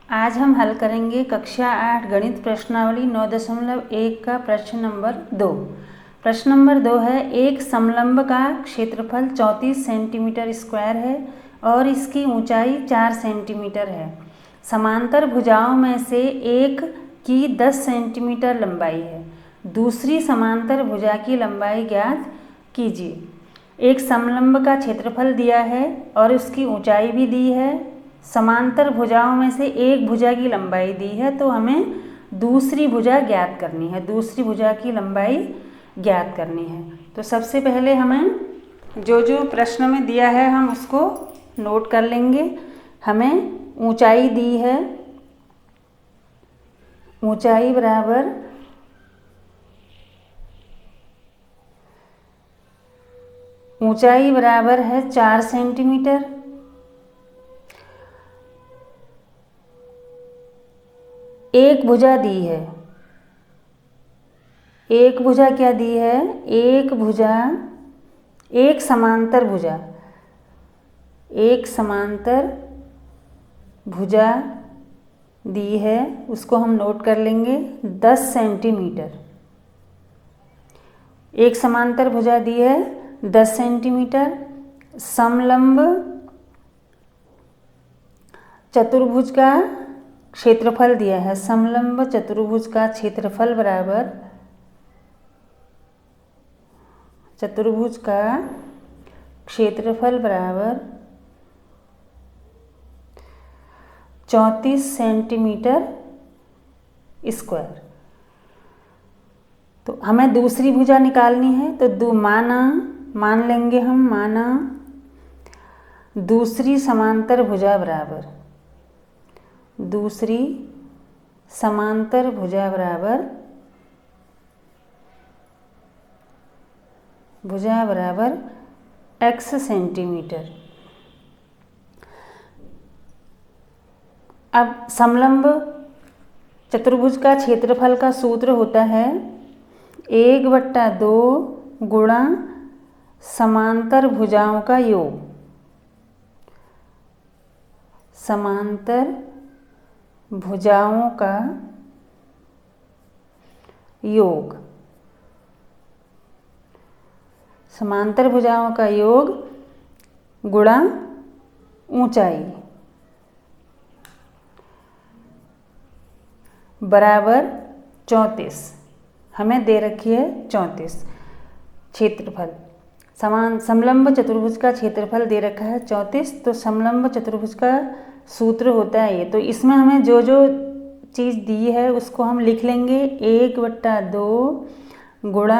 आज हम हल करेंगे कक्षा 8 गणित प्रश्नावली 9.1 का प्रश्न नंबर 2। प्रश्न नंबर 2 है, एक समलंब का क्षेत्रफल 34 सेंटीमीटर स्क्वायर है और इसकी ऊंचाई 4 सेंटीमीटर है। समांतर भुजाओं में से एक की 10 सेंटीमीटर लंबाई है। दूसरी समांतर भुजा की लंबाई ज्ञात कीजिए। एक समलंब का क्षेत्रफल दिया है और उसकी ऊंचाई भी दी है। समांतर भुजाओं में से एक भुजा की लंबाई दी है, तो हमें दूसरी भुजा ज्ञात करनी है। दूसरी भुजा की लंबाई ज्ञात करनी है। तो सबसे पहले हमें जो जो प्रश्न में दिया है हम उसको नोट कर लेंगे। हमें ऊंचाई दी है, ऊंचाई बराबर है 4 सेंटीमीटर। एक भुजा दी है, एक भुजा क्या दी है? एक भुजा, एक समांतर भुजा, एक समांतर भुजा दी है, उसको हम नोट कर लेंगे 10 सेंटीमीटर। एक समांतर भुजा दी है 10 सेंटीमीटर। समलंब चतुर्भुज का क्षेत्रफल दिया है। समलंब चतुर्भुज का क्षेत्रफल बराबर, चतुर्भुज का क्षेत्रफल बराबर 34 सेंटीमीटर स्क्वायर। तो हमें दूसरी भुजा निकालनी है, तो मान लेंगे हम, माना दूसरी समांतर भुजा बराबर, दूसरी समांतर भुजा बराबर x सेंटीमीटर। अब समलंब चतुर्भुज का क्षेत्रफल का सूत्र होता है 1/2 गुणा समांतर भुजाओं का योग। समांतर भुजाओं का योग, समांतर भुजाओं का योग गुणा ऊंचाई बराबर 34। हमें दे रखी है 34 क्षेत्रफल। समलंब चतुर्भुज का क्षेत्रफल दे रखा है 34। तो समलंब चतुर्भुज का सूत्र होता है ये। तो इसमें हमें जो जो चीज़ दी है उसको हम लिख लेंगे। 1/2 गुणा,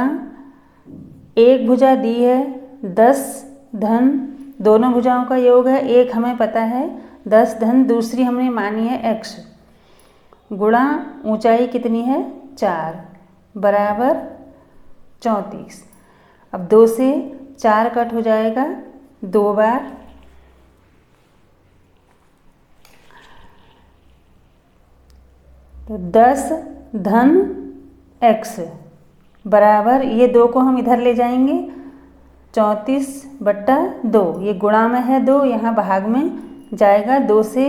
एक भुजा दी है 10 धन, दोनों भुजाओं का योग है, एक हमें पता है 10 धन, दूसरी हमने मानी है x, गुणा ऊंचाई कितनी है 4 बराबर 34। अब 2 से 4 कट हो जाएगा 2 बार, तो 10 धन x बराबर, ये 2 को हम इधर ले जाएंगे, 34/2। ये गुणा में है 2, यहाँ भाग में जाएगा। 2 से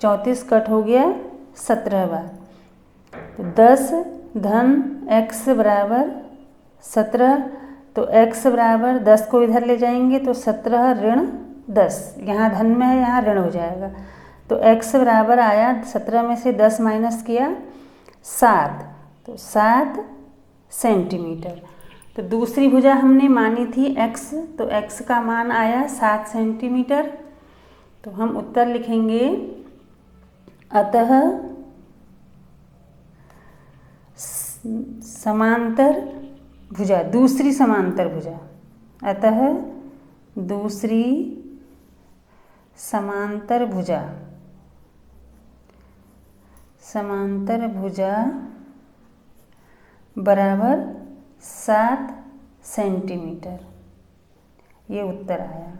34 कट हो गया 17 बार। तो 10 धन x बराबर 17। तो x बराबर 10 को इधर ले जाएंगे, तो 17 ऋण 10, यहाँ धन में है, यहाँ ऋण हो जाएगा। तो x बराबर आया, 17 में से 10 माइनस किया 7, तो 7 सेंटीमीटर। तो दूसरी भुजा हमने मानी थी x, तो x का मान आया 7 सेंटीमीटर। तो हम उत्तर लिखेंगे, अतः समांतर भुजा, दूसरी समांतर भुजा, अतः दूसरी समांतर भुजा बराबर 7 सेंटीमीटर। ये उत्तर आया।